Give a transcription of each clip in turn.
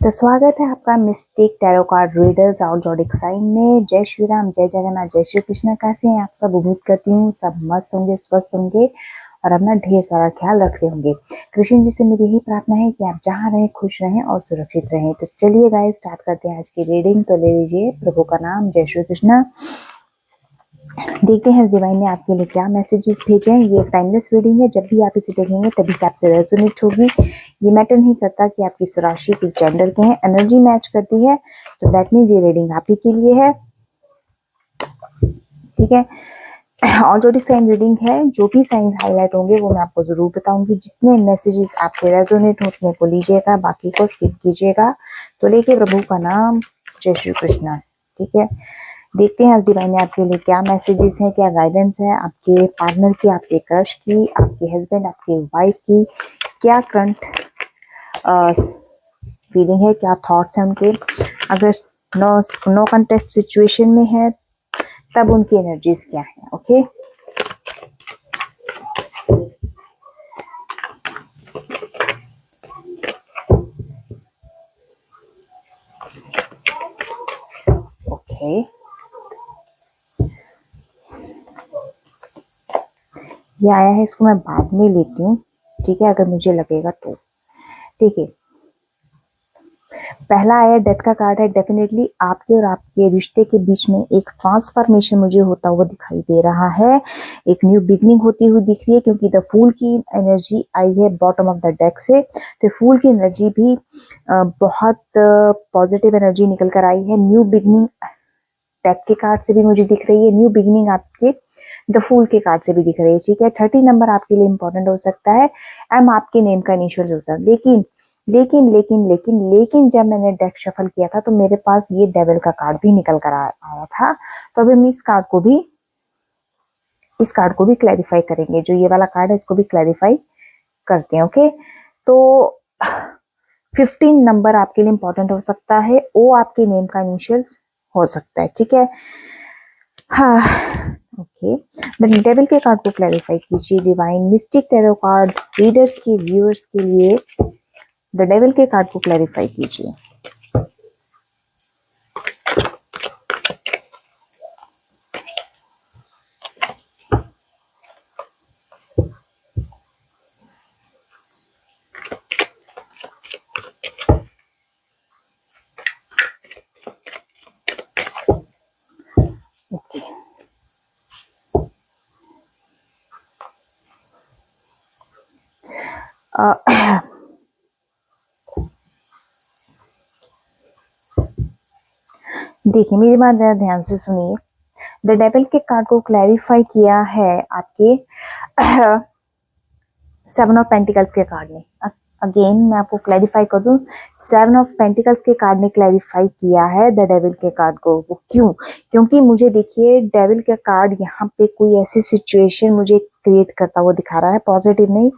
तो स्वागत है आपका मिस्टिक टैरो कार्ड रीडर्स और जॉडिक साइन में। जय श्री राम, जय जगन्नाथ, जय श्री कृष्ण। कैसे हैं आप सब? उम्मीद करती हूँ सब मस्त होंगे, स्वस्थ होंगे और अपना ढेर सारा ख्याल रख रहे होंगे। कृष्ण जी से मेरी यही प्रार्थना है कि आप जहाँ रहें खुश रहें और सुरक्षित रहें। तो चलिए गाइस स्टार्ट करते हैं आज की रीडिंग। तो ले लीजिए प्रभु का नाम, जय श्री कृष्ण। देखते हैं डिवाइन ने आपके लिए क्या मैसेजेस भेजे हैं। ये टाइमलेस रीडिंग है, जब भी आप इसे देखेंगे तभी से आपसे रेजोनेट होगी। ये मैटर नहीं करता कि आप किस राशि किस जेंडर के हैं, एनर्जी मैच करती है तो दैट मीन्स ये रीडिंग आप ही के लिए है। ठीक है, और जो भी साइन रीडिंग है, जो भी साइन हाईलाइट होंगे वो मैं आपको जरूर बताऊंगी। जितने मैसेजेस आपसे रेजोनेट हो उतने को लीजिएगा, बाकी को स्किप कीजिएगा। तो लेके प्रभु का नाम, जय श्री कृष्ण। ठीक है, देखते हैं आज डिवाइन ने आपके लिए क्या मैसेजेस हैं, क्या गाइडेंस है आपके पार्टनर की, आपके क्रश की, आपके हस्बैंड, आपके वाइफ की क्या करंट फीलिंग है, क्या थॉट्स हैं उनके। अगर नो कॉन्टेक्ट सिचुएशन में है तब उनकी एनर्जीज क्या है। ओके, ओके, ये आया है, इसको मैं बाद में लेती हूँ। ठीक है, अगर मुझे लगेगा तो। ठीक है, पहला आया डेथ का कार्ड है। डेफिनेटली आपके और आपके रिश्ते के बीच में एक ट्रांसफॉर्मेशन मुझे होता हुआ दिखाई दे रहा है। एक न्यू बिगनिंग होती हुई दिख रही है, क्योंकि द फूल की एनर्जी आई है बॉटम ऑफ द डेक से। तो फूल की एनर्जी भी बहुत पॉजिटिव एनर्जी निकल कर आई है। न्यू बिगनिंग डेक के कार्ड से भी मुझे दिख रही है, न्यू बिगनिंग आपके द फूल के कार्ड से भी दिख रही है। ठीक है, 30 नंबर आपके लिए इंपॉर्टेंट हो सकता है। एम आपके नेम का इनिशियल हो सकता है। लेकिन जब मैंने डेक शफल किया था तो मेरे पास ये डेविल का कार्ड भी निकल कर आया था। तो अभी हम इस कार्ड को भी क्लैरिफाई करेंगे। जो ये वाला कार्ड है इसको भी क्लैरिफाई करते हैं। ओके, तो 15 नंबर आपके लिए इंपॉर्टेंट हो सकता है। ओ आपके नेम का इनिशियल हो सकता है। ठीक है, हाँ, ओके। द डेविल के कार्ड को क्लैरिफाई कीजिए divine. Mystic tarot card readers के व्यूअर्स के लिए द डेविल के कार्ड को क्लैरिफाई कीजिए। ओके, देखिए मेरी बात जरा ध्यान से सुनिए। द डेविल के कार्ड को क्लैरिफाई किया है आपके 7 ऑफ पेंटिकल्स के कार्ड ने। अगेन मैं आपको क्लैरिफाई कर दूं, 7 ऑफ पेंटिकल्स के कार्ड ने क्लैरिफाई किया है द डेविल के कार्ड को। वो क्यों? क्योंकि मुझे देखिए डेविल का कार्ड यहाँ पे कोई ऐसी सिचुएशन मुझे क्रिएट करता हुआ दिखा रहा है, पॉजिटिव नहीं,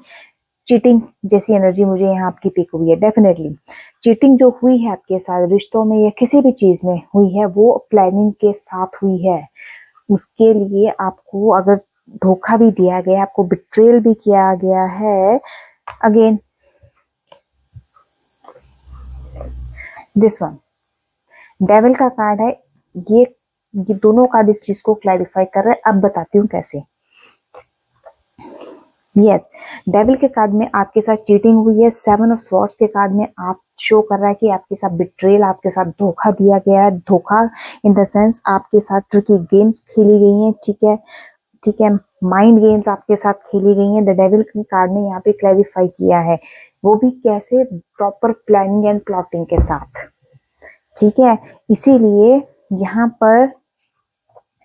चीटिंग जैसी एनर्जी मुझे यहाँ आपकी पिक हुई है। डेफिनेटली चीटिंग जो हुई है आपके साथ रिश्तों में या किसी भी चीज में हुई है, वो प्लानिंग के साथ हुई है। उसके लिए आपको अगर धोखा भी दिया गया, आपको बिट्रेल भी किया गया है। अगेन दिस वन डेविल का कार्ड है। ये दोनों कार्ड इस चीज को क्लैरिफाई कर रहे हैं। अब बताती हूँ कैसे। यस, डेविल के कार्ड में आपके साथ चीटिंग हुई है। 7 ऑफ स्वॉर्ड्स के कार्ड में आप शो कर रहा है कि आपके साथ बिट्रेल, आपके साथ धोखा दिया गया है। धोखा इन द सेंस आपके साथ ट्रिकी गेम्स खेली गई हैं। ठीक है, माइंड गेम्स आपके साथ खेली गई हैं। द डेविल के कार्ड ने यहाँ पे क्लैरिफाई किया है, वो भी कैसे? प्रॉपर प्लानिंग एंड प्लॉटिंग के साथ। ठीक है, इसीलिए यहाँ पर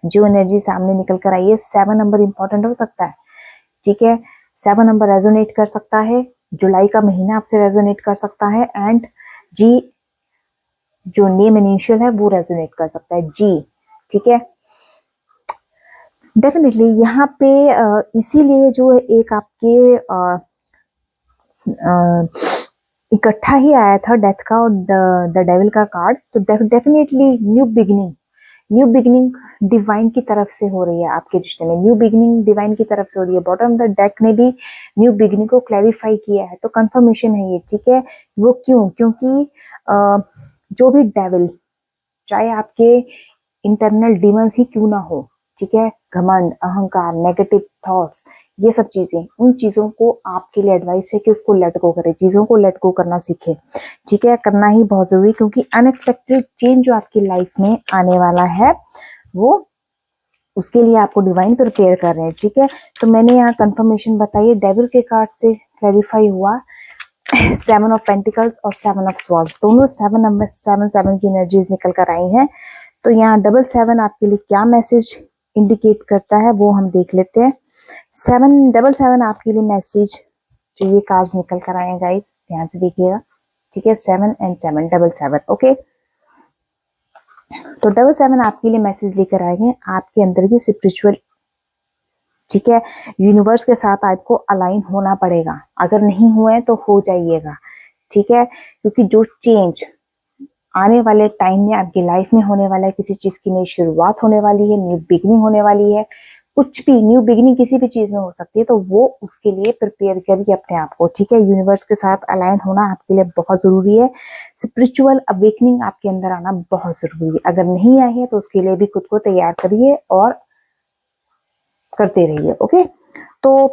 जो एनर्जी सामने निकल कर आई है, 7 नंबर इंपॉर्टेंट हो सकता है। ठीक है, 7 नंबर रेजोनेट कर सकता है, जुलाई का महीना आपसे रेजोनेट कर सकता है। एंड जी जो नेम इनिशियल है वो रेजोनेट कर सकता है, जी। ठीक है, डेफिनेटली यहाँ पे इसीलिए जो एक आपके इकट्ठा ही आया था डेथ का और द डेविल का कार्ड। तो definitely new beginning, new beginning divine की तरफ से हो रही है आपके रिश्ते में, न्यू बिगिनिंग डिवाइन की तरफ से हो रही है। बॉटम ऑफ द डेक ने भी न्यू बिगिनिंग को क्लैरिफाई किया है, तो कंफर्मेशन है ये, ठीक है। वो क्यों? क्योंकि जो भी डेविल, चाहे आपके इंटरनल डिमंस ही क्यों ना हो, ठीक है, घमंड, अहंकार, नेगेटिव थॉट्स, ये सब चीजें, उन चीजों को आपके लिए एडवाइस है कि उसको लेट गो करे, चीजों को लेट गो करना सीखे, ठीक है। करना ही बहुत जरूरी, क्योंकि अनएक्सपेक्टेड चेंज जो आपकी लाइफ में आने वाला है, वो उसके लिए आपको डिवाइन प्रिपेयर कर रहे हैं, ठीक है। तो मैंने यहाँ कंफर्मेशन बताई है, डेविल के कार्ड से क्लैरिफाई हुआ 7 ऑफ पेंटिकल्स और 7 ऑफ स्वॉर्ड्स, दोनों 7 नंबर 7 की एनर्जीज निकल कर आई हैं। तो यहाँ 7 आपके लिए क्या मैसेज इंडिकेट करता है वो हम देख लेते हैं। 7 आपके लिए मैसेज जो ये कार्ड्स निकल कर आए हैं गाइस, ध्यान से देखिएगा, ठीक है। 7 एंड 7, 7, ओके। तो 7 आपके लिए मैसेज लेकर आए हैं आपके अंदर की स्पिरिचुअल, ठीक है। यूनिवर्स के साथ आपको अलाइन होना पड़ेगा, अगर नहीं हुए तो हो जाइएगा, ठीक है। क्योंकि जो चेंज आने वाले टाइम में आपकी लाइफ में होने वाला है, किसी चीज की नई शुरुआत होने वाली है, न्यू बिगिनिंग होने वाली है, कुछ भी न्यू बिगिनिंग किसी भी चीज में हो सकती है, तो वो उसके लिए प्रिपेयर करिए अपने आप को, ठीक है। यूनिवर्स के साथ अलाइन होना आपके लिए बहुत जरूरी है, स्पिरिचुअल अवेकनिंग आपके अंदर आना बहुत जरूरी है। अगर नहीं आई है तो उसके लिए भी खुद को तैयार करिए और करते रहिए, ओके। तो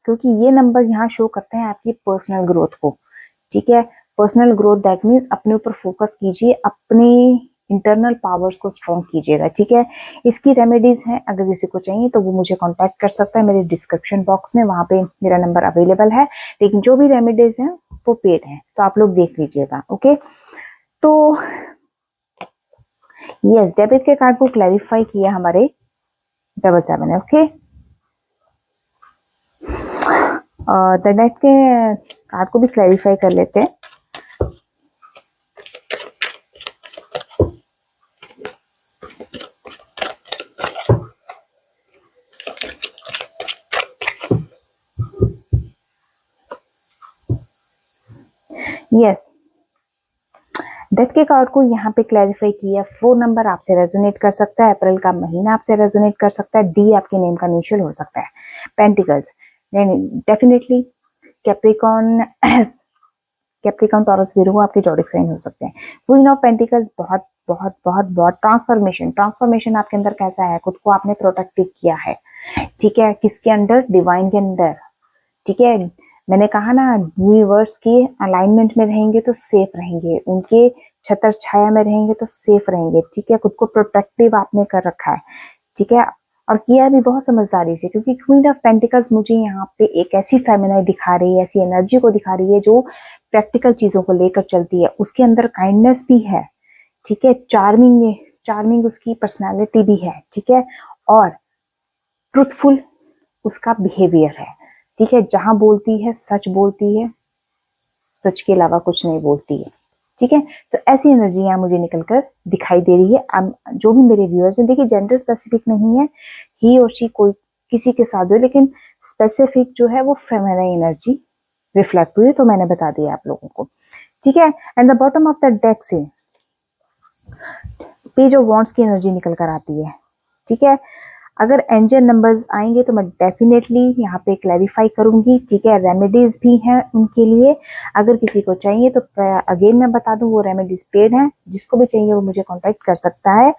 क्योंकि ये नंबर यहाँ शो करते हैं आपकी पर्सनल ग्रोथ को, ठीक है। पर्सनल ग्रोथ दैट मीन्स अपने ऊपर फोकस कीजिए, अपने इंटरनल पावर्स को स्ट्रॉन्ग कीजिएगा, ठीक है। इसकी रेमेडीज हैं, अगर किसी को चाहिए तो वो मुझे कांटेक्ट कर सकता है मेरे डिस्क्रिप्शन बॉक्स में, वहां पे मेरा नंबर अवेलेबल है। लेकिन जो भी रेमेडीज हैं वो पेड है, तो आप लोग देख लीजिएगा, ओके। तो यस, डेबिट के कार्ड को क्लैरिफाई किया हमारे 7 है, ओके। द नेट के कार्ड को भी क्लैरिफाई कर लेते हैं। यस, डेथ के कार्ड को यहाँ पे क्लैरिफाई किया, 4 नंबर आपसे रेजोनेट कर सकता है, अप्रैल का महीना आपसे रेजोनेट कर सकता है, डी आपके नेम का इनिशियल हो सकता है, pentacles definitely Capricorn, Capricorn, taurus, Virgo आपके जॉडिक साइन हो सकते हैं। क्वीन ऑफ पेंटिकल्स बहुत बहुत बहुत बहुत ट्रांसफॉर्मेशन, ट्रांसफॉर्मेशन आपके अंदर कैसा है, खुद को आपने प्रोटेक्टिव किया है, ठीक है। किसके अंदर? डिवाइन के अंदर, ठीक है। मैंने कहा ना, यूनिवर्स के अलाइनमेंट में रहेंगे तो सेफ रहेंगे, उनके छत्र छाया में रहेंगे तो सेफ रहेंगे, ठीक है। खुद को प्रोटेक्टिव आपने कर रखा है, ठीक है। और किया भी बहुत समझदारी से, क्योंकि क्वीन ऑफ पेंटिकल्स मुझे यहाँ पे एक ऐसी फेमिनाइन दिखा रही है, ऐसी एनर्जी को दिखा रही है जो प्रैक्टिकल चीजों को लेकर चलती है, उसके अंदर काइंडनेस भी है, ठीक है। चार्मिंग, चार्मिंग उसकी पर्सनालिटी भी है, ठीक है। और ट्रूथफुल उसका बिहेवियर है, ठीक है। जहां बोलती है सच बोलती है, सच के अलावा कुछ नहीं बोलती है, ठीक है। तो ऐसी एनर्जी यहाँ मुझे निकलकर दिखाई दे रही है। अब जो भी मेरे व्यूअर्स हैं, देखिए जेंडर स्पेसिफिक नहीं है, ही और शी कोई किसी के साथ हो, लेकिन स्पेसिफिक जो है वो फेमिनाइन एनर्जी रिफ्लेक्ट हुई है, तो मैंने बता दिया आप लोगों को, ठीक है। And the bottom of the deck से पेज ऑफ वॉन्ड्स की एनर्जी निकल कर आती है, ठीक है। अगर एंजल नंबर्स आएंगे तो मैं डेफिनेटली यहाँ पे क्लैरिफाई करूंगी, ठीक है। रेमेडीज भी हैं उनके लिए, अगर किसी को चाहिए तो अगेन मैं बता दूं, वो रेमेडीज पेड हैं, जिसको भी चाहिए वो मुझे कांटेक्ट कर सकता है।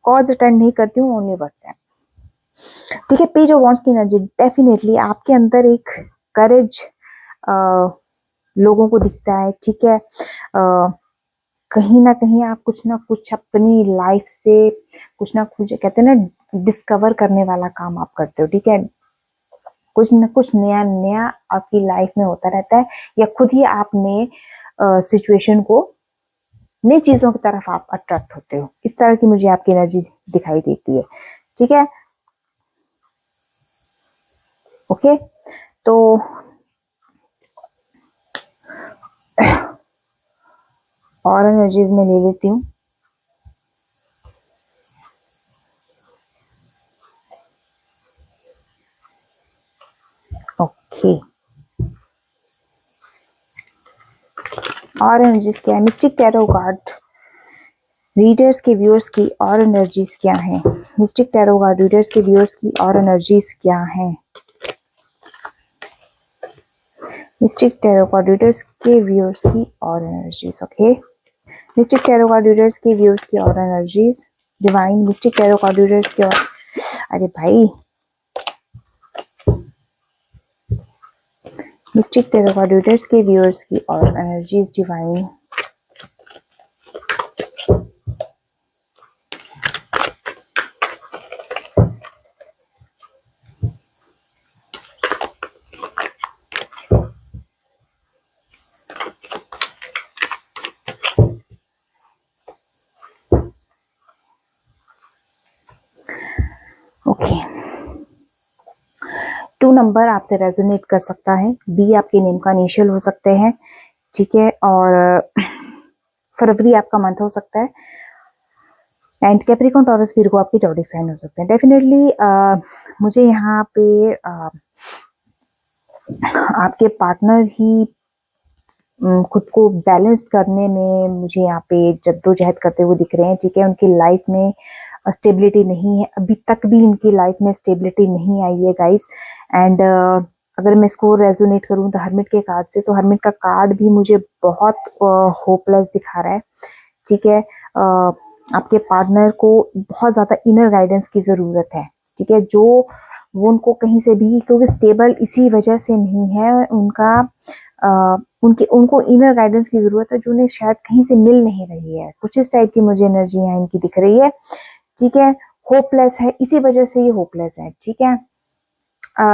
कॉल्स अटेंड नहीं करती हूँ, ओनली व्हाट्सएप, ठीक है। पेज ऑफ वॉन्ड्स की एनर्जी डेफिनेटली आपके अंदर एक करेज लोगों को दिखता है, ठीक है। कहीं ना कहीं आप कुछ ना कुछ अपनी लाइफ से कुछ ना कुछ, कहते हैं ना, डिस्कवर करने वाला काम आप करते हो, ठीक है। कुछ ना कुछ नया नया आपकी लाइफ में होता रहता है, या खुद ही आपने सिचुएशन को, नई चीजों की तरफ आप अट्रैक्ट होते हो, इस तरह की मुझे आपकी एनर्जी दिखाई देती है, ठीक है, ओके। तो और एनर्जीज में ले लेती हूँ। ओके, और एनर्जीज क्या है? मिस्टिक टैरो कार्ड रीडर्स के व्यूअर्स की और एनर्जीज क्या हैं? मिस्टिक टैरो कार्ड रीडर्स के व्यूअर्स की और एनर्जीज क्या हैं? मिस्टिक टैरो कार्ड रीडर्स के व्यूअर्स की और energies. Okay, mistake tarot card readers के व्यूअर्स की और energies. Divine mystic tarot card readers की और, अरे भाई, मिस्टिक टैरो कार्ड रीडर्स के व्यूअर्स की और एनर्जीज डिवाइन। ओके, 2 नंबर आपसे रेजोनेट कर सकता है। बी आपके नेम का इनिशियल हो सकते हैं, ठीक है, और फरवरी आपका मंथ हो सकता है। एंड कैप्रिकॉन टॉरस विर्गो आपके जॉडिक साइन हो सकते हैं। डेफिनेटली मुझे यहाँ पे आपके पार्टनर ही खुद को बैलेंस करने में मुझे यहाँ पे जद्दोजहद करते हुए दिख रहे हैं, ठीक है। उनकी लाइफ में स्टेबिलिटी नहीं है, अभी तक भी इनकी लाइफ में स्टेबिलिटी नहीं आई है गाइस। एंड अगर मैं इसको रेजोनेट करूँ तो हर्मिट के कार्ड से, तो हर्मिट का कार्ड भी मुझे बहुत होपलेस दिखा रहा है, ठीक है। आपके पार्टनर को बहुत ज्यादा इनर गाइडेंस की जरूरत है, ठीक है, जो वो उनको कहीं से भी, क्योंकि स्टेबल इसी वजह से नहीं है, उनका उनको इनर गाइडेंस की जरूरत है, जो उन्हें शायद कहीं से मिल नहीं रही है। कुछ इस टाइप की मुझे एनर्जी यहाँ इनकी दिख रही है, ठीक है। होपलेस है, इसी वजह से ये होपलेस है, ठीक है।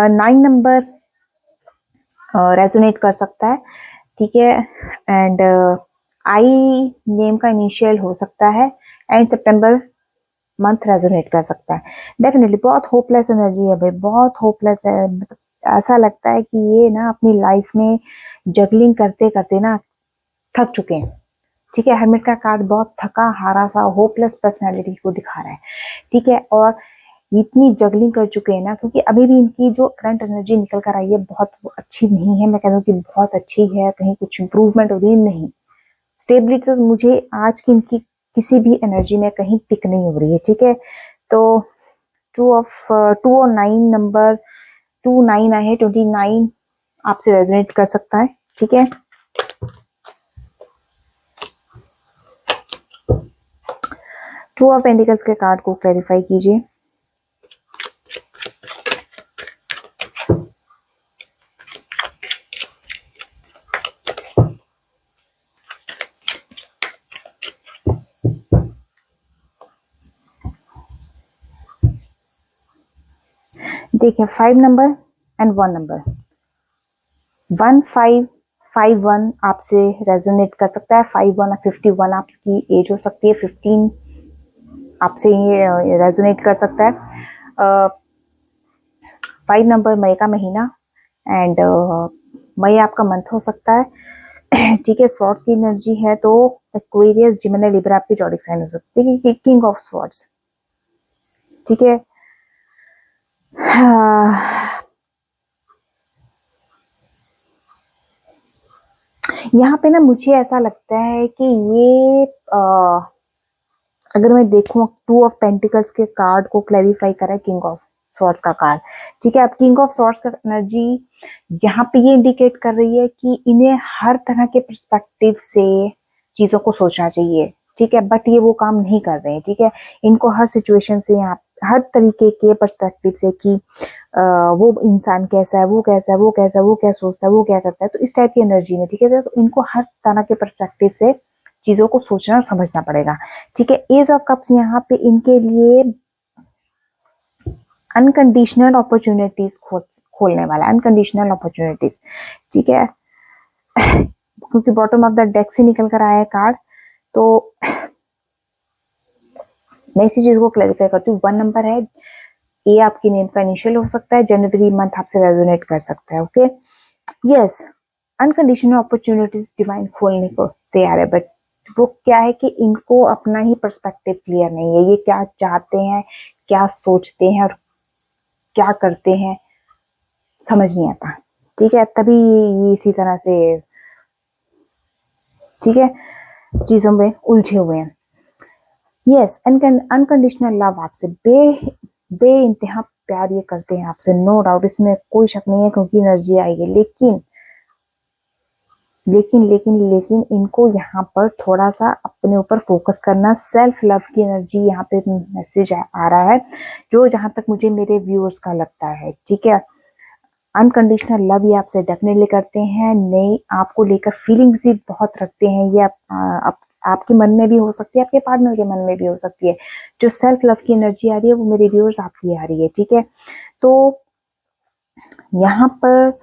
9 नंबर रेजोनेट कर सकता है, ठीक है। एंड आई नेम का इनिशियल हो सकता है, एंड सितंबर मंथ रेजोनेट कर सकता है। डेफिनेटली बहुत होपलेस एनर्जी है भाई, बहुत होपलेस है। मतलब ऐसा लगता है कि ये ना अपनी लाइफ में जगलिंग करते करते ना थक चुके हैं, ठीक है। हर्मिट का कार्ड बहुत थका हारा सा होपलेस पर्सनैलिटी को दिखा रहा है, ठीक है। और इतनी जगलिंग कर चुके हैं ना, क्योंकि अभी भी इनकी जो करंट एनर्जी निकल कर आई है बहुत अच्छी नहीं है। मैं कह दूं कि बहुत अच्छी है, कहीं कुछ इंप्रूवमेंट हो रही है नहीं। स्टेबिलिटी तो मुझे आज की इनकी किसी भी एनर्जी में कहीं पिक नहीं हो रही है, ठीक है। तो 2 और 9 नंबर, 2 9 आए हैं, 29 आपसे रेजोनेट कर सकता है, ठीक है। टू ऑफ पेंटिकल्स के कार्ड को क्लैरिफाई कीजिए। देखिए 5 नंबर एंड 1 नंबर, 1551 आपसे रेजोनेट कर सकता है। 51 और 51 आपकी एज हो सकती है, 15 आपसे ये रेजोनेट कर सकता है। 5 नंबर मई का महीना, एंड मई आपका मंथ हो सकता है, ठीक है। स्वॉर्ड्स की एनर्जी है, तो एक्वेरियस जिमिनी लिब्रा आपकी जॉडिक साइन हो सकती है, देखिए किंग ऑफ स्वॉर्ड्स, ठीक है। यहाँ पे ना मुझे ऐसा लगता है कि ये अगर मैं देखूं 2 ऑफ पेंटिकल्स के कार्ड को क्लैरिफाई करा है किंग ऑफ स्वॉर्ड्स का कार्ड, ठीक है। अब किंग ऑफ स्वॉर्ड्स का एनर्जी यहाँ पे ये इंडिकेट कर रही है कि इन्हें हर तरह के पर्सपेक्टिव से चीजों को सोचना चाहिए, ठीक है, बट ये वो काम नहीं कर रहे हैं, ठीक है। इनको हर सिचुएशन से, यहाँ हर तरीके के पर्सपेक्टिव से कि वो इंसान कैसा है, वो कैसा है, वो कैसा है, वो क्या सोचता है, वो क्या करता है, तो इस टाइप की एनर्जी में, ठीक है। तो इनको हर तरह के पर्सपेक्टिव से चीजों को सोचना और समझना पड़ेगा, ठीक है। एज ऑफ कप्स यहाँ पे इनके लिए अनकंडीशनल अपॉर्चुनिटीज खोलने वाला, अनकंडीशनल अपॉर्चुनिटीज, ठीक है। क्योंकि बॉटम ऑफ द डेक से निकल कर आया है कार्ड, तो मैं इसी चीज को क्लैरिफाई करती हूँ। 1 नंबर है, ए आपकी नेम का इनिशियल हो सकता है, जनवरी मंथ आपसे रेजोनेट कर सकता है, okay. Yes, unconditional opportunities divine खोलने को तैयार है, बट वो क्या है कि इनको अपना ही पर्सपेक्टिव क्लियर नहीं है, ये क्या चाहते हैं, क्या सोचते हैं और क्या करते हैं, समझ नहीं आता, ठीक है। तभी ये इसी तरह से, ठीक है, चीजों में उलझे हुए हैं। यस, अनकंडीशनल लव आपसे बे इंतहा प्यार ये करते हैं आपसे, नो डाउट, इसमें कोई शक नहीं है, क्योंकि एनर्जी आएगी। लेकिन इनको यहाँ पर थोड़ा सा अपने ऊपर फोकस करना, सेल्फ लव की एनर्जी यहाँ पे मैसेज आ रहा है, जो जहां तक मुझे मेरे व्यूअर्स का लगता है, ठीक है। अनकंडीशनल लव ये आपसे डेफिनेटली करते हैं, नहीं आपको लेकर फीलिंग्स भी बहुत रखते हैं, ये आपके मन में भी हो सकती है, आपके पार्टनर के मन में भी हो सकती है। जो सेल्फ लव की एनर्जी आ रही है वो मेरे व्यूअर्स आपकी आ रही है, ठीक है। तो यहाँ पर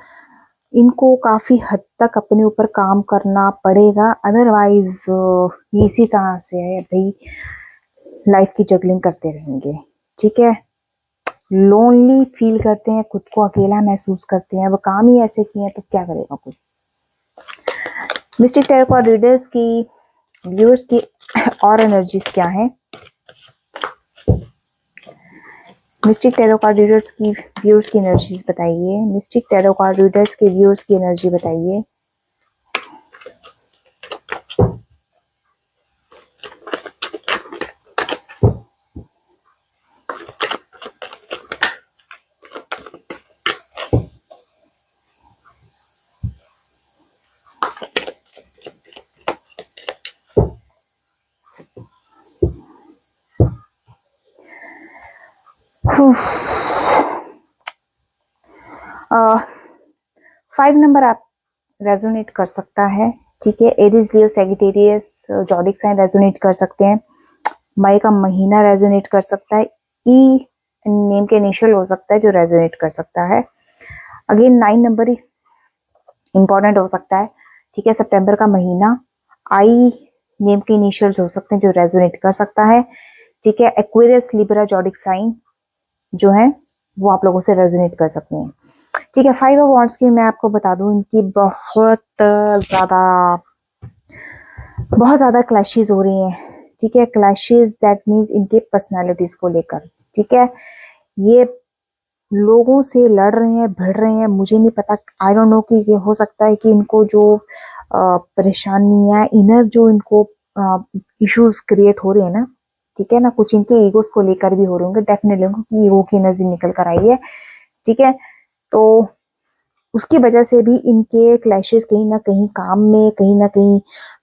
इनको काफी हद तक अपने ऊपर काम करना पड़ेगा, अदरवाइज इसी तरह से भाई लाइफ की जगलिंग करते रहेंगे, ठीक है। लोनली फील करते हैं, खुद को अकेला महसूस करते हैं, वो काम ही ऐसे किए हैं तो क्या करेगा कोई। मिस्टिक टैरो कार्ड रीडर्स की व्यूअर्स की और एनर्जीज क्या है? मिस्टिक टैरो कार्ड रीडर्स की व्यूअर्स की एनर्जीज बताइए। मिस्टिक टैरो कार्ड रीडर्स के व्यूअर्स की एनर्जी बताइए। फाइव नंबर आप रेजोनेट कर सकता है, ठीक है। Aries, Leo, Sagittarius, zodiac sign resonate कर सकते हैं। मई का महीना रेजोनेट कर सकता है। ई नेम के इनिशियल हो सकता है जो रेजोनेट कर सकता है। अगेन 9 नंबर इंपॉर्टेंट हो सकता है, ठीक है। सितंबर का महीना, आई नेम के इनिशियल्स हो सकते हैं जो रेजोनेट कर सकता है, ठीक है। एक्वेरियस, लिब्रा, जॉडिक साइन जो है वो आप लोगों से रेजोनेट कर सकते हैं, ठीक है। 5 ऑफ वांड्स की मैं आपको बता दूं, इनकी बहुत ज्यादा क्लैशेस हो रही हैं, ठीक है। क्लैशेस दैट मीन्स इनके पर्सनालिटीज को लेकर, ठीक है। ये लोगों से लड़ रहे हैं, भिड़ रहे हैं, मुझे नहीं पता, आई डोंट नो कि ये हो सकता है कि इनको जो परेशानियां, इनर जो इनको इश्यूज क्रिएट हो रहे हैं ना, ठीक है ना, कुछ इनके ईगोस को लेकर भी हो रहे होंगे, डेफिनेटली उनको ईगो की एनर्जी निकल कर आई है, ठीक है। तो उसकी वजह से भी इनके क्लैशेस कहीं ना कहीं काम में, कहीं ना कहीं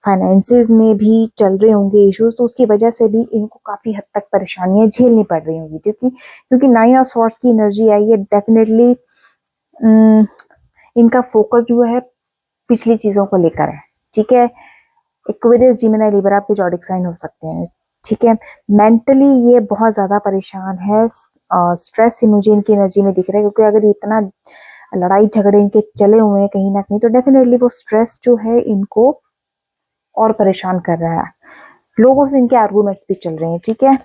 फाइनेंसेस में भी चल रहे होंगे इश्यूज, तो उसकी वजह से भी इनको काफी हद तक परेशानियां झेलनी पड़ रही होंगी, क्योंकि 9 ऑफ स्वॉर्ड्स की एनर्जी आई है, डेफिनेटली इनका फोकस जो है पिछली चीजों को लेकर है, ठीक है। एक्वेरियस, जिमिनी, लिब्रा पे जॉडिक साइन हो सकते हैं, ठीक है। मेंटली ये बहुत ज्यादा परेशान है, स्ट्रेस मुझे इनकी एनर्जी में दिख रहा है, क्योंकि अगर इतना लड़ाई झगड़े इनके चले हुए हैं कहीं ना कहीं, तो डेफिनेटली वो स्ट्रेस जो है इनको और परेशान कर रहा है, लोगों से इनके आर्गुमेंट्स भी चल रहे हैं, ठीक है।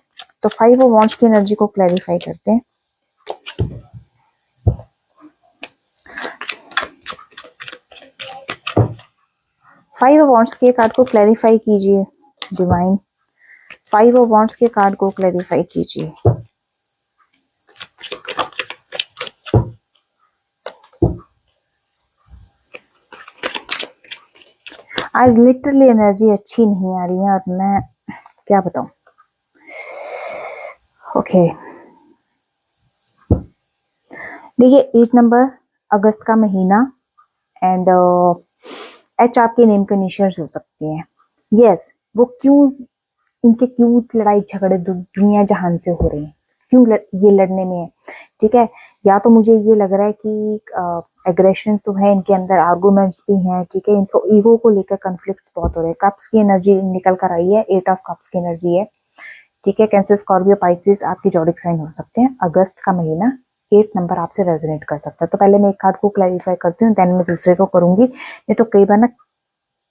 तो 5 ऑफ वांड्स की एनर्जी को क्लैरिफाई करते हैं। फाइव ऑफ वांड्स के कार्ड को क्लैरिफाई कीजिए डिवाइन। 5 ऑफ वांड्स के कार्ड को क्लैरिफाई कीजिए। आज लिटरली एनर्जी अच्छी नहीं आ रही है और मैं क्या बताऊं। ओके, देखिए 8 नंबर अगस्त का महीना एंड एच आपके नेम के इनिशियल्स हो सकते हैं। यस, वो क्यों लड़ाई झगड़े दुनिया जहान से हो रहे हैं, क्यों ये लड़ने में है, ठीक है। या तो मुझे ये लग रहा है कि एग्रेशन तो है इनके अंदर, आर्गुमेंट्स भी हैं, ठीक है। इनको ईगो को लेकर कॉन्फ्लिक्ट्स बहुत हो रहे हैं। कप्स की एनर्जी निकल कर आई है, 8 ऑफ कप्स की एनर्जी है, ठीक है। कैंसर, स्कॉर्पियो, पाइसेस आपके जॉडिक साइन हो सकते हैं। अगस्त का महीना 8 नंबर आपसे रेजोनेट कर सकता है। तो पहले मैं एक कार्ड को क्लैरिफाई करती हूँ, देन मैं दूसरे को करूंगी, नहीं तो कई बार ना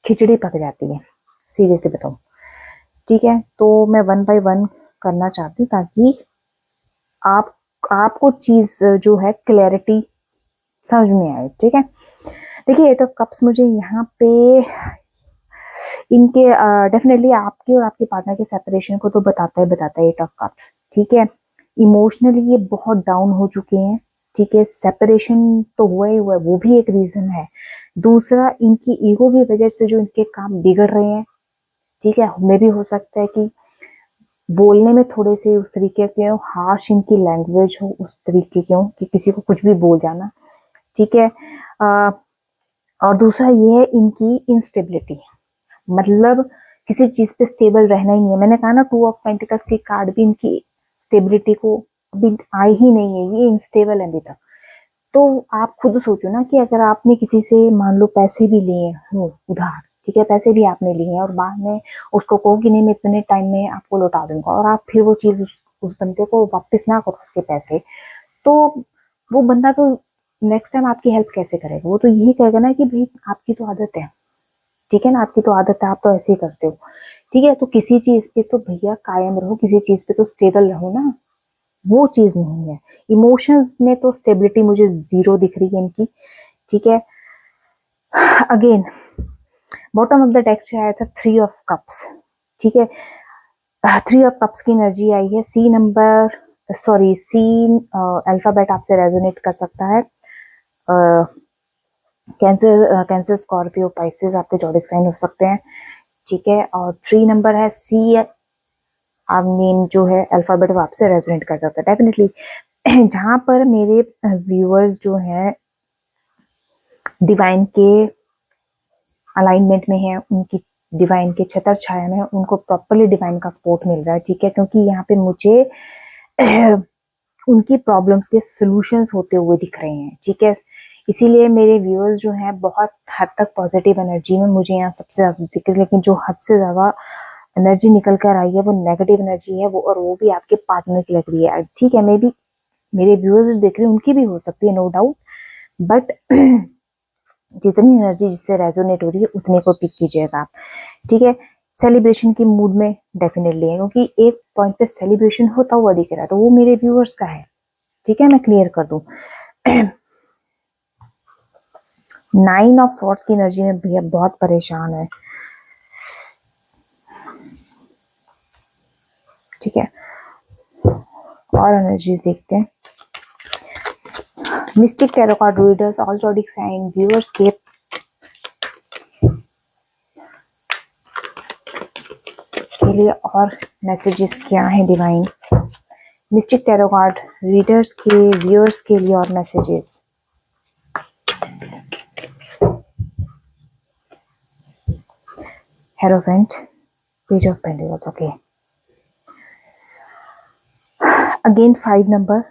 खिचड़ी पक जाती है, सीरियसली बताऊं, ठीक है। तो मैं 1 बाय 1 करना चाहती हूँ ताकि आप आपको चीज जो है क्लैरिटी समझ में आए, ठीक है। देखिए 8 ऑफ कप्स मुझे यहाँ पे इनके डेफिनेटली आपके और आपके पार्टनर के सेपरेशन को तो बताता है 8 ऑफ कप्स, ठीक है। इमोशनली ये बहुत डाउन हो चुके हैं, ठीक है। सेपरेशन तो हुआ ही हुआ है, वो भी एक रीजन है। दूसरा, इनकी ईगो की वजह से जो इनके काम बिगड़ रहे हैं, ठीक है। मे भी हो सकता है कि बोलने में थोड़े से उस तरीके के हो, हार्श इनकी लैंग्वेज हो उस तरीके के हो कि किसी को कुछ भी बोल जाना, ठीक है। और दूसरा ये है इनकी इंस्टेबिलिटी, मतलब किसी चीज पे स्टेबल रहना ही नहीं है। मैंने कहा ना 2 ऑफ पेंटिकल्स की कार्ड भी इनकी स्टेबिलिटी को अभी आई ही नहीं है, ये इंस्टेबल है अभी तक। तो आप खुद सोचो ना कि अगर आपने किसी से मान लो पैसे भी लिए हो उधार, ठीक है, पैसे भी आपने लिए हैं और बाद में उसको कहो कि नहीं मैं इतने टाइम में आपको लौटा दूंगा, और आप फिर वो चीज उस बंदे को वापस ना करो उसके पैसे, तो वो बंदा तो नेक्स्ट टाइम आपकी हेल्प कैसे करेगा? वो तो यही कहेगा ना कि भाई आपकी तो आदत है, ठीक है ना, आपकी तो आदत है, आप तो ऐसे ही करते हो, ठीक है। तो किसी चीज पे तो भैया कायम रहो, किसी चीज पे तो स्टेबल रहो ना, वो चीज नहीं है। इमोशंस में तो स्टेबिलिटी मुझे जीरो दिख रही है इनकी, ठीक है। Again bottom of the text आया था 3 ऑफ कप्स, ठीक है। 3 ऑफ कप्स की एनर्जी आई है। C number, sorry C alphabet आपसे रेजोनेट कर सकता है। कैंसर स्कॉर्पियो पाइसेस आपके जॉडिक साइन हो सकते हैं, ठीक है। और 3 नंबर है सी, आप नेम जो है अल्फाबेट वो आपसे रेजोनेट कर सकता है डेफिनेटली। जहां पर मेरे व्यूअर्स जो हैं डिवाइन के अलाइनमेंट में है, उनकी डिवाइन के छतर छाया में है, उनको प्रॉपरली डिवाइन का सपोर्ट मिल रहा है, ठीक है। क्योंकि यहाँ पे मुझे उनकी प्रॉब्लम्स के सॉल्यूशंस होते हुए दिख रहे हैं, ठीक है। इसीलिए मेरे व्यूअर्स जो हैं बहुत हद तक पॉजिटिव एनर्जी में मुझे यहाँ सबसे ज्यादा दिख रही है, लेकिन जो हद से ज्यादा एनर्जी निकल कर आई है वो नेगेटिव एनर्जी है, वो और वो भी आपके पार्टनर की लग रही है, ठीक है। मे बी मेरे व्यूअर्स देख रहे हैं उनकी भी हो सकती है, नो डाउट, बट जितनी एनर्जी जिससे रेजोनेट हो रही है उतने को पिक कीजिएगा आप, ठीक है। सेलिब्रेशन की मूड में डेफिनेटली है, क्योंकि एक पॉइंट पे सेलिब्रेशन होता हुआ दिख रहा है, तो वो मेरे व्यूअर्स का है, ठीक है। मैं क्लियर कर दूं। 9 ऑफ स्वॉर्ड्स की एनर्जी में भैया बहुत परेशान है, ठीक है। और एनर्जीज देखते हैं। Mystic tarot card readers, all zodiac sign viewers के लिए और मैसेजेस क्या है divine? Mystic tarot card readers के व्यूअर्स के लिए और messages. Hierophant, page of pentacles, okay. Again 5 number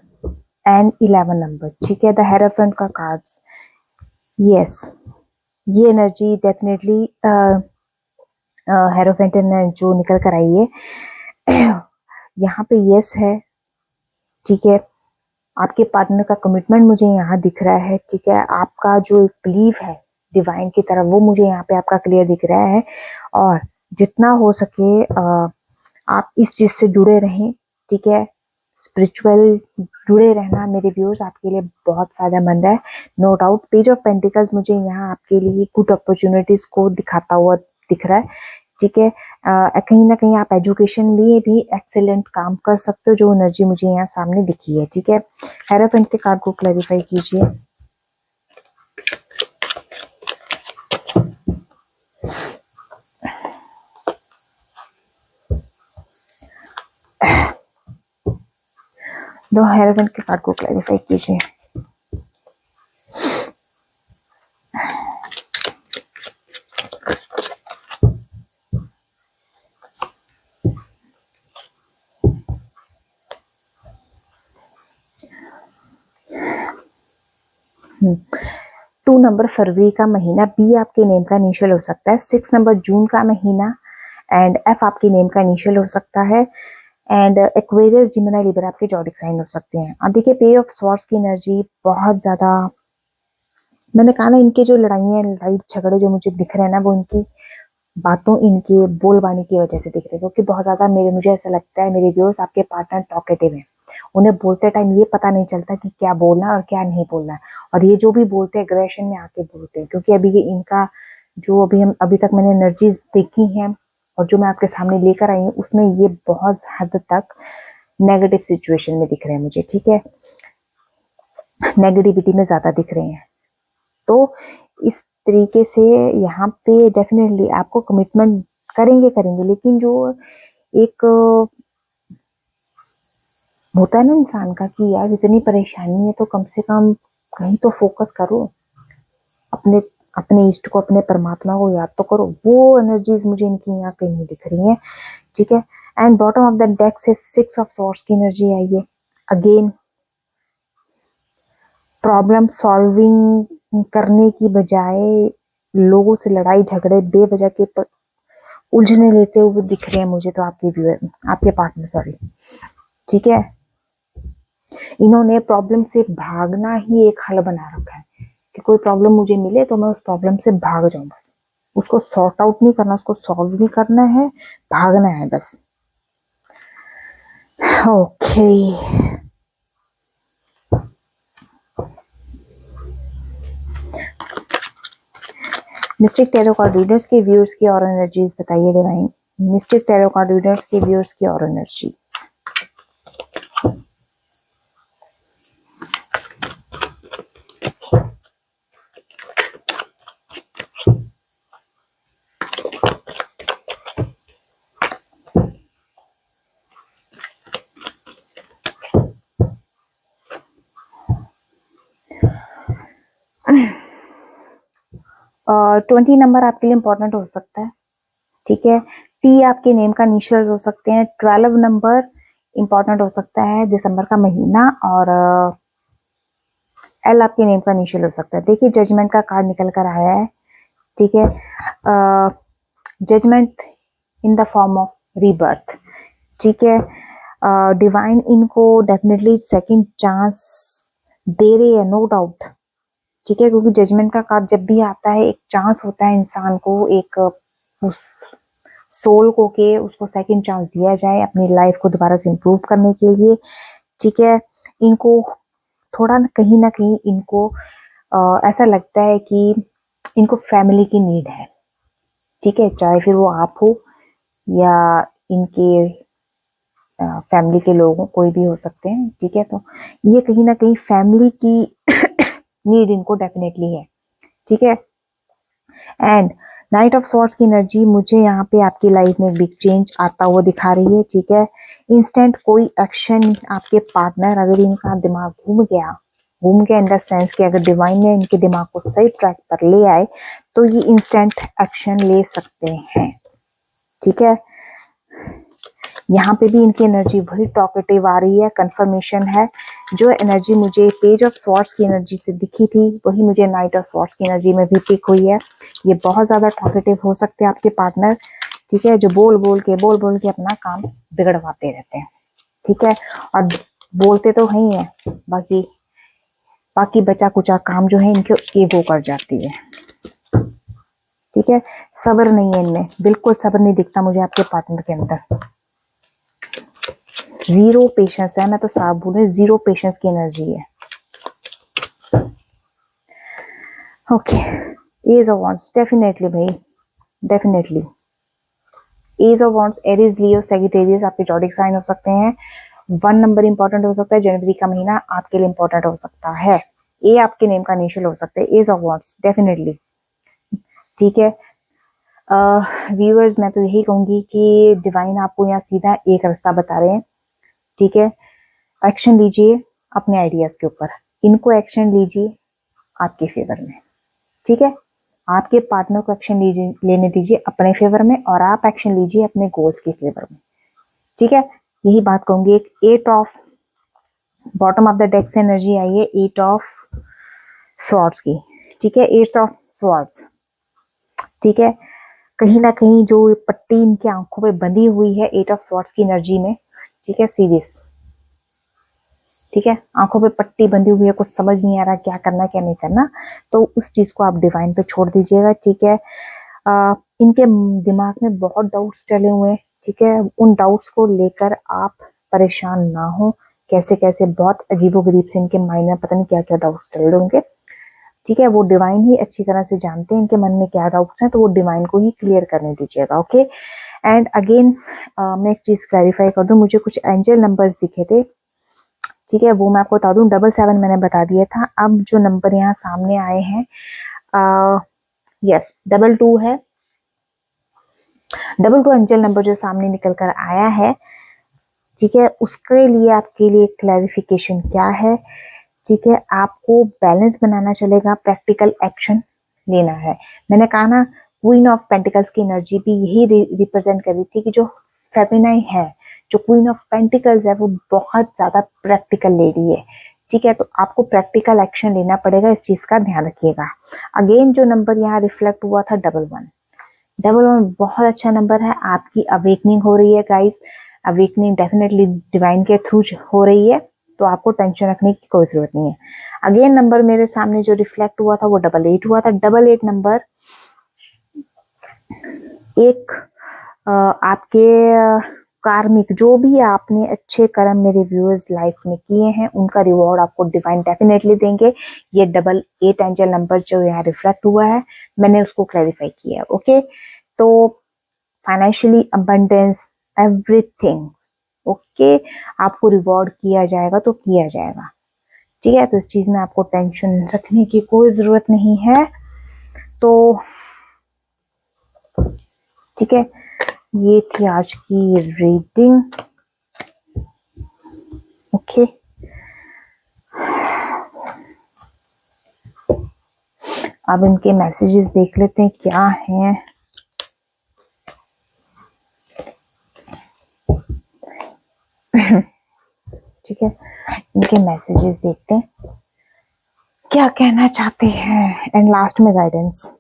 and 11 number, ठीक है। द हेरोफेंट का कार्ड्स, यस, ये एनर्जी डेफिनेटली हेरोफेंट जो निकल कर आई है यहाँ पे यस है, ठीक है। आपके पार्टनर का कमिटमेंट मुझे यहाँ दिख रहा है, ठीक है। आपका जो एक बिलीव है डिवाइन की तरफ वो मुझे यहाँ पे आपका क्लियर दिख रहा है, और जितना हो सके आप इस चीज से जुड़े रहें, ठीक है। स्पिरिचुअल जुड़े रहना मेरे व्यूअर्स आपके लिए बहुत फायदेमंद है, no doubt. Page of pentacles मुझे यहाँ आपके लिए गुड अपॉर्चुनिटीज को दिखाता हुआ दिख रहा है, ठीक है। कहीं ना कहीं आप एजुकेशन में भी एक्सेलेंट काम कर सकते हो, जो एनर्जी मुझे यहाँ सामने दिखी है, ठीक है। हेरोफेंट के कार्ड को क्लैरिफाई कीजिए। दो हेरोफेंट के कार्ड को क्लैरिफाई कीजिए। हम्म 2 नंबर फरवरी का महीना, बी आपके नेम का इनिशियल हो सकता है। 6 नंबर जून का महीना एंड एफ आपके नेम का इनिशियल हो सकता है, एंड एक्वेरियस जिमिनी लिब्रा आपके जॉडिक साइन हो सकते हैं। अब देखिए पे ऑफ स्वॉर्ड्स की एनर्जी बहुत ज्यादा, मैंने कहा ना इनके जो लड़ाइयाँ लड़ाई झगड़े जो मुझे दिख रहे हैं ना वो इनकी बातों, इनके बोलबानी की वजह से दिख रहे हैं, क्योंकि बहुत ज्यादा मुझे ऐसा लगता है मेरे व्यूअर्स आपके पार्टनर टॉकेटिव है, उन्हें बोलते टाइम ये पता नहीं चलता कि क्या बोलना है और क्या नहीं बोलना है, और ये जो भी बोलते हैं एग्रेशन में आके बोलते हैं, क्योंकि अभी ये इनका जो अभी तक मैंने एनर्जी देखी है और जो मैं आपके सामने लेकर आई हूँ उसमें ये बहुत हद तक नेगेटिव सिचुएशन में दिख रहे हैं मुझे, ठीक है। नेगेटिविटी में ज्यादा दिख रहे हैं, तो इस तरीके से यहाँ पे डेफिनेटली आपको कमिटमेंट करेंगे, लेकिन जो एक होता है ना इंसान का कि यार इतनी परेशानी है तो कम से कम कहीं तो फोकस करो, अपने अपने इष्ट को, अपने परमात्मा को याद तो करो। वो एनर्जीज मुझे इनकी यहाँ कहीं नहीं दिख रही है, ठीक है। And bottom of the deck से 6 ऑफ सॉर्ड्स की एनर्जी आई है। अगेन प्रॉब्लम सॉल्विंग करने की बजाय लोगों से लड़ाई झगड़े बेवजह के उलझने लेते हुए दिख रहे हैं मुझे तो आपके व्यूअर, आपके पार्टनर, सॉरी, ठीक है। इन्होंने प्रॉब्लम से भागना ही एक हल बना रखा है कि कोई प्रॉब्लम मुझे मिले तो मैं उस प्रॉब्लम से भाग जाऊं, बस उसको सॉर्ट आउट नहीं करना, उसको सॉल्व नहीं करना है, भागना है बस। Okay, mistake tarot card readers के व्यूअर्स की और एनर्जीज बताइए divine. Mystic tarot card readers के व्यूअर्स की और एनर्जी। और 20 नंबर आपके लिए इंपॉर्टेंट हो सकता है, ठीक है। टी आपके नेम का इनिशियल्स हो सकते हैं। 12 नंबर इंपॉर्टेंट हो सकता है, दिसंबर का महीना। और एल आपके नेम का इनिशियल हो सकता है। देखिए जजमेंट का कार्ड निकल कर आया है, ठीक है। Judgement in the form of rebirth, ठीक है। डिवाइन इनको डेफिनेटली सेकंड चांस दे रही है, नो डाउट, ठीक है। क्योंकि जजमेंट का कार्ड जब भी आता है एक चांस होता है इंसान को, एक उस सोल को के उसको सेकंड चांस दिया जाए अपनी लाइफ को दोबारा से इम्प्रूव करने के लिए, ठीक है। इनको थोड़ा ना कहीं इनको ऐसा लगता है कि इनको फैमिली की नीड है, ठीक है। चाहे फिर वो आप हो या इनके फैमिली के लोग हो, कोई भी हो सकते हैं, ठीक है। तो ये कहीं ना कहीं फैमिली की नीड इनको डेफिनेटली है, ठीक है। एंड नाइट ऑफ स्वॉर्ड्स की एनर्जी मुझे यहाँ पे आपकी लाइफ में एक बिग चेंज आता हुआ दिखा रही है, ठीक है। इंस्टेंट कोई एक्शन आपके पार्टनर, अगर इनका दिमाग घूम गया इन द सेंस कि अगर डिवाइन ने इनके दिमाग को सही ट्रैक पर ले आए तो ये इंस्टेंट एक्शन ले सकते हैं, ठीक है। यहाँ पे भी इनकी एनर्जी वही टॉकेटिव आ रही है, कंफर्मेशन है। जो एनर्जी मुझे पेज ऑफ स्वॉर्ड्स की एनर्जी से दिखी थी वही मुझे नाइट ऑफ स्वॉर्ड्स की एनर्जी में भी पिक हुई है। ये बहुत ज्यादा टॉकेटिव हो सकते हैं आपके पार्टनर, ठीक है, जो बोल बोल के अपना काम बिगड़वाते रहते हैं, ठीक है। और बोलते तो ही है, बाकी बाकी बचा कुचा काम जो है इनके ईगो कर जाती है, ठीक है। सब्र नहीं है इनमें, बिल्कुल सब्र नहीं दिखता मुझे आपके पार्टनर के अंदर। जीरो पेशेंस है, मैं तो साफ बोल रही हूँ, जीरो पेशेंस की एनर्जी है। Okay, age of wands definitely भाई, definitely age of wands, Aries, Leo, Sagittarius आपके जॉडिक साइन हो सकते हैं। 1 नंबर इंपॉर्टेंट हो सकता है, जनवरी का महीना आपके लिए इंपॉर्टेंट हो सकता है। ए आपके नेम का इनिशियल हो सकता है, एज ऑफ वांड्स डेफिनेटली, ठीक है। व्यूअर्स मैं तो यही कहूंगी कि डिवाइन आपको यहाँ सीधा एक रास्ता बता रहे हैं, ठीक है। एक्शन लीजिए अपने आइडियाज के ऊपर, इनको एक्शन लीजिए आपके फेवर में, ठीक है। आपके पार्टनर को एक्शन लीजिए, लेने दीजिए अपने फेवर में, और आप एक्शन लीजिए अपने गोल्स के फेवर में, ठीक है। यही बात कहूंगी। एक 8 of bottom of the deck से एनर्जी आई है, 8 ऑफ स्वॉर्ड्स की, ठीक है। 8 ऑफ स्वॉर्ड्स, ठीक है। कहीं ना कहीं जो पट्टी इनकी आंखों पे बंधी हुई है 8 ऑफ स्वॉर्ड्स की एनर्जी में, ठीक है, सीरियस, ठीक है। आंखों पे पट्टी बंधी हुई है, कुछ समझ नहीं आ रहा क्या करना क्या नहीं करना, तो उस चीज को आप डिवाइन पे छोड़ दीजिएगा, ठीक है। इनके दिमाग में बहुत डाउट्स चले हुए हैं, ठीक है। उन डाउट्स को लेकर आप परेशान ना हो, कैसे कैसे बहुत अजीबोगरीब से इनके माइंड में पता नहीं क्या क्या डाउट्स चल रहे होंगे, ठीक है। वो डिवाइन ही अच्छी तरह से जानते हैं इनके मन में क्या डाउट्स हैं, तो वो डिवाइन को ही क्लियर करने दीजिएगा, ओके। एंड अगेन मैं एक चीज क्लैरिफाई कर दूं, मुझे कुछ एंजल नंबर्स दिखे थे, ठीक है, वो मैं आपको बता दूं। 777 मैंने बता दिया था, अब जो नंबर यहाँ सामने आए हैं, यस 22 है। 22 एंजल नंबर जो सामने निकल कर आया है, ठीक है, उसके लिए आपके लिए क्लैरिफिकेशन क्या है, ठीक है, आपको बैलेंस बनाना चलेगा, प्रैक्टिकल एक्शन लेना है। मैंने कहा ना, क्वीन ऑफ पेंटिकल्स की एनर्जी भी यही रिप्रेजेंट कर रही थी कि जो फेमिनाइन है, जो क्वीन ऑफ पेंटिकल्स है, वो बहुत ज्यादा प्रैक्टिकल लेडी है। ठीक है, तो आपको प्रैक्टिकल एक्शन लेना पड़ेगा, इस चीज का ध्यान रखिएगा। अगेन जो नंबर यहाँ रिफ्लेक्ट हुआ था डबल वन, डबल वन बहुत अच्छा नंबर है, आपकी अवेकनिंग हो रही है गाइस, अवेकनिंग डेफिनेटली डिवाइन के थ्रू हो रही है, तो आपको टेंशन रखने की कोई जरूरत नहीं है। अगेन नंबर मेरे सामने जो रिफ्लेक्ट हुआ था वो डबल एट हुआ था। डबल एट नंबर एक आपके कार्मिक, जो भी आपने अच्छे कर्म मेरे व्यूअर्स लाइफ में किए हैं, उनका रिवॉर्ड आपको डिवाइन डेफिनेटली देंगे। ये डबल एट एंजल नंबर जो यहाँ रिफ्लेक्ट हुआ है, मैंने उसको क्लैरिफाई किया। ओके, तो फाइनेंशियली अबंडेंस एवरीथिंग, ओके, आपको रिवॉर्ड किया जाएगा तो किया जाएगा। ठीक है, तो इस चीज में आपको टेंशन रखने की कोई जरूरत नहीं है। तो ठीक है, ये थी आज की रीडिंग। ओके, अब इनके मैसेजेस देख लेते हैं क्या हैं। ठीक है, इनके मैसेजेस देखते हैं क्या कहना चाहते हैं, एंड लास्ट में गाइडेंस।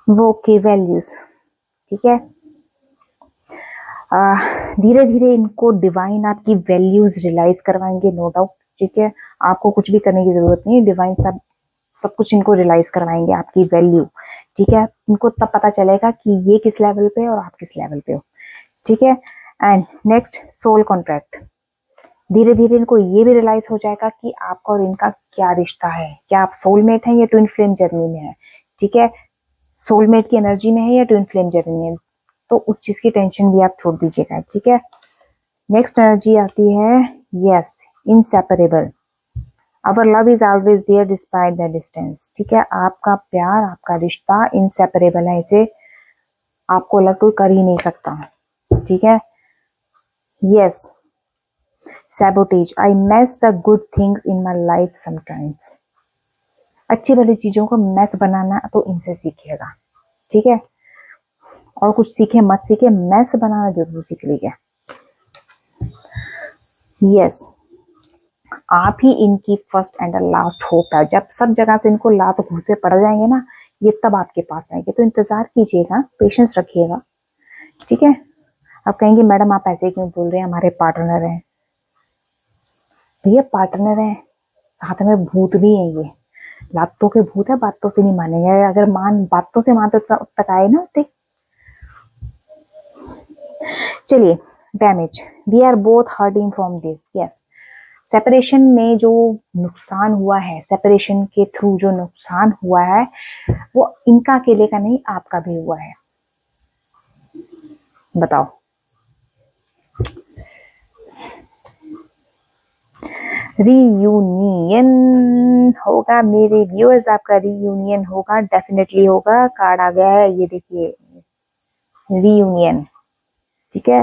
वो के वैल्यूज, ठीक है, धीरे धीरे इनको डिवाइन आपकी वैल्यूज रियलाइज करवाएंगे, नो डाउट। ठीक है, आपको कुछ भी करने की जरूरत नहीं है, डिवाइन सब सब कुछ इनको रियलाइज करवाएंगे, आपकी वैल्यू। ठीक है, इनको तब पता चलेगा कि ये किस लेवल पे और आप किस लेवल पे हो। ठीक है, एंड नेक्स्ट सोल कॉन्ट्रैक्ट, धीरे धीरे इनको ये भी रियलाइज हो जाएगा कि आपका और इनका क्या रिश्ता है, क्या आप सोलमेट हैं या ट्विन फ्लेम जर्नी में है। ठीक है, सोलमेट की एनर्जी में है या ट्विन फ्लेम जर्नी में, तो उस चीज की टेंशन भी आप छोड़ दीजिएगा। ठीक है, नेक्स्ट एनर्जी आती है yes, inseparable, our love is always there despite the distance. ठीक है, आपका प्यार, आपका रिश्ता इनसेपरेबल है, इसे आपको अलग कोई कर ही नहीं सकता। ठीक है, yes, sabotage, I mess the good things in my life sometimes, अच्छी भली चीजों को मैस बनाना तो इनसे सीखिएगा। ठीक है, और कुछ सीखे मत सीखे, मैस बनाना जरूर सीख लीजिए। यस, आप ही इनकी फर्स्ट एंड लास्ट होप है, जब सब जगह से इनको लात घूसे पड़ जाएंगे ना, ये तब आपके पास आएंगे, तो इंतजार कीजिएगा, पेशेंस रखिएगा। ठीक है, आप कहेंगे मैडम आप ऐसे क्यों बोल रहे हैं, हमारे पार्टनर हैं। भैया पार्टनर है, साथ में भूत भी है, ये लातों के भूत है, बातों से नहीं मानेंगे, अगर बातों से मानते तो अब तक आए ना होते। चलिए, damage, we are both hurting from this. Yes, separation में जो नुकसान हुआ है, सेपरेशन के थ्रू जो नुकसान हुआ है, वो इनका अकेले का नहीं, आपका भी हुआ है। बताओ, रीयूनियन होगा मेरे व्यूअर्स, आपका रीयूनियन होगा, डेफिनेटली होगा। कार्ड आ गया है, ये देखिए, रीयूनियन। ठीक है,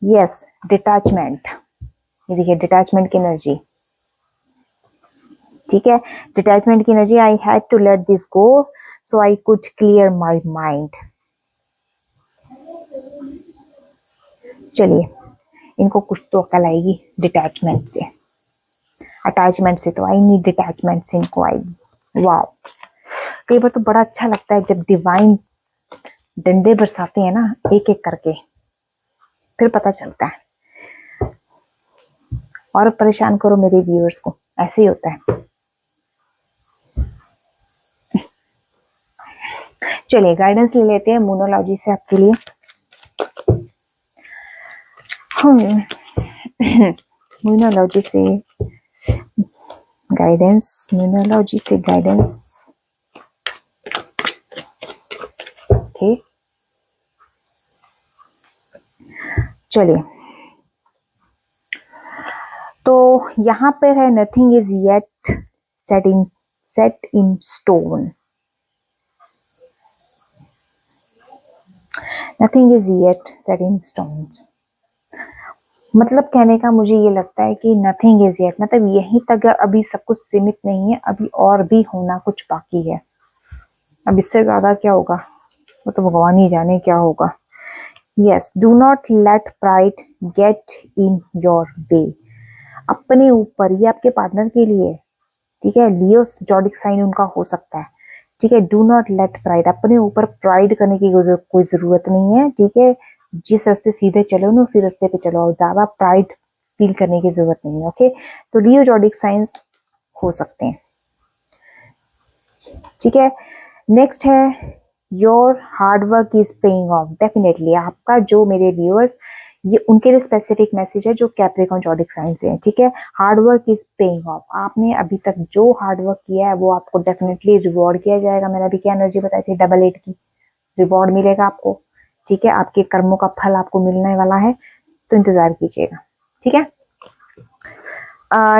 यस, डिटैचमेंट, ये देखिए डिटैचमेंट की एनर्जी। ठीक है, डिटैचमेंट की energy, I had to let this go so I could clear my mind. चलिए, इनको कुछ तो अकल आएगी डिटैचमेंट से, अटैचमेंट से तो आई नहीं, डिटैचमेंट से इनको आएगी। वाह, कई बार तो बड़ा अच्छा लगता है जब डिवाइन डंडे बरसाते हैं ना, एक एक करके, फिर पता चलता है। और परेशान करो मेरे व्यूअर्स को, ऐसे ही होता है। चलिए, गाइडेंस ले लेते हैं मोनोलॉजी से आपके लिए। न्यूमरोलॉजी से गाइडेंस, न्यूमरोलॉजी से गाइडेंस। ओके, चलिए, तो यहाँ पर है nothing is yet set in stone. Nothing is yet set in stone, मतलब कहने का मुझे ये लगता है कि नथिंग इज येट मतलब यहीं तक अभी सब कुछ सीमित नहीं है, अभी और भी होना कुछ बाकी है। अब इससे ज्यादा क्या होगा वो तो भगवान ही जाने क्या होगा। Yes, do not let pride get in your way. अपने ऊपर, ये आपके पार्टनर के लिए, ठीक है, लियो जॉडिक साइन उनका हो सकता है, ठीक है। डू नॉट लेट प्राइड, अपने ऊपर प्राइड करने की कोई जरूरत नहीं है, ठीक है। जिस रास्ते सीधे चलो ना उसी रास्ते पे चलो, और ज्यादा प्राइड फील करने की जरूरत नहीं है। ओके, तो लियो जॉडिक साइंस हो सकते हैं, ठीक है। नेक्स्ट है your hard work is paying off. Definitely आपका जो मेरे व्यूअर्स, ये उनके लिए स्पेसिफिक मैसेज है जो कैप्रिकॉर्न जॉडिक साइन से है, ठीक है। Hard work is paying off, आपने अभी तक जो हार्ड वर्क किया है वो आपको डेफिनेटली रिवॉर्ड किया जाएगा। मैंने अभी क्या एनर्जी बताई थी, डबल 8 की, रिवॉर्ड मिलेगा आपको, ठीक है। आपके कर्मों का फल आपको मिलने वाला है, तो इंतजार कीजिएगा, ठीक है।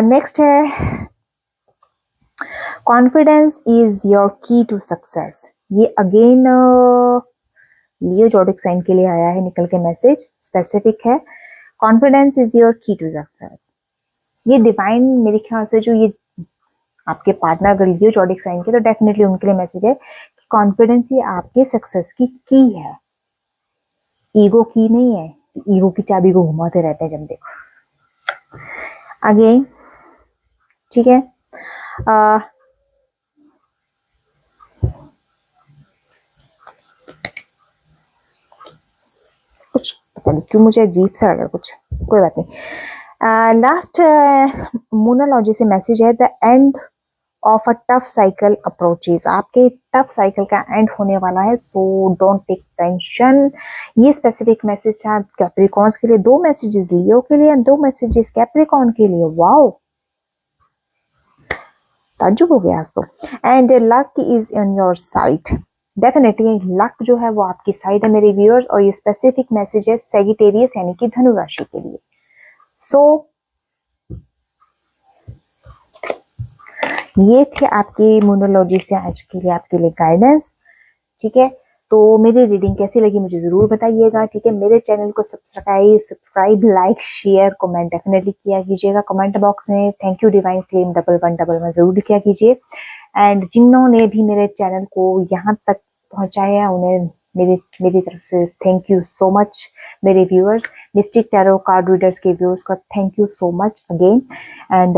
नेक्स्ट है कॉन्फिडेंस इज योर की टू सक्सेस। ये अगेन लियो जोडिक साइन के लिए आया है निकल के मैसेज, स्पेसिफिक है। कॉन्फिडेंस इज योर की टू सक्सेस। ये डिवाइन मेरे ख्याल से जो ये आपके पार्टनर अगर लियो जोडिक साइन के, तो डेफिनेटली उनके लिए मैसेज है कि कॉन्फिडेंस ये आपके सक्सेस की है, ईगो की नहीं है। ईगो की चाबी को घुमाते रहते हैं जब देखो। अगेन, ठीक है। कुछ पता नहीं क्यों मुझे अजीब सा लगा कुछ, कोई बात नहीं। लास्ट मोनोलॉजी से मैसेज है the end of a tough cycle approaches. आपके टफ साइकिल का एंड होने वाला है, सो डोंट टेक टेंशन। ये स्पेसिफिक मैसेज था कैप्रिकॉर्न्स के लिए, 2 मैसेजेस लियो के लिए, 2 मैसेजेस कैप्रिकॉर्न के लिए। वाओ, ताज्जुब हो गया आज तो। And luck is in your side. Definitely luck जो है वो आपकी साइड है मेरे व्यूअर्स, और ये स्पेसिफिक मैसेज है सेजिटेरियस यानी कि धनु राशि के लिए। सो ये थे आपकी मोनोलॉजी से आज के लिए आपके लिए गाइडेंस, ठीक है। तो मेरी रीडिंग कैसी लगी मुझे जरूर बताइएगा, ठीक है। मेरे चैनल को subscribe like share comment definitely किया कीजिएगा। कमेंट बॉक्स में थैंक यू डिवाइन फ्लेम 1111 जरूर लिखा कीजिए। एंड जिन्होंने भी मेरे चैनल को यहाँ तक पहुंचाया उन्हें मेरी तरफ से थैंक यू सो मच। मेरे viewers, mistake tarot card readers के व्यूअर्स का thank you so much again. And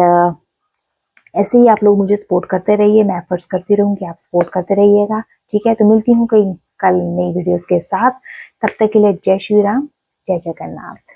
ऐसे ही आप लोग मुझे सपोर्ट करते रहिए, मैं एफर्ट्स करती रहूंगी, आप सपोर्ट करते रहिएगा, ठीक है। तो मिलती हूँ कल नई वीडियोस के साथ, तब तक के लिए जय श्री राम, जय जगन्नाथ।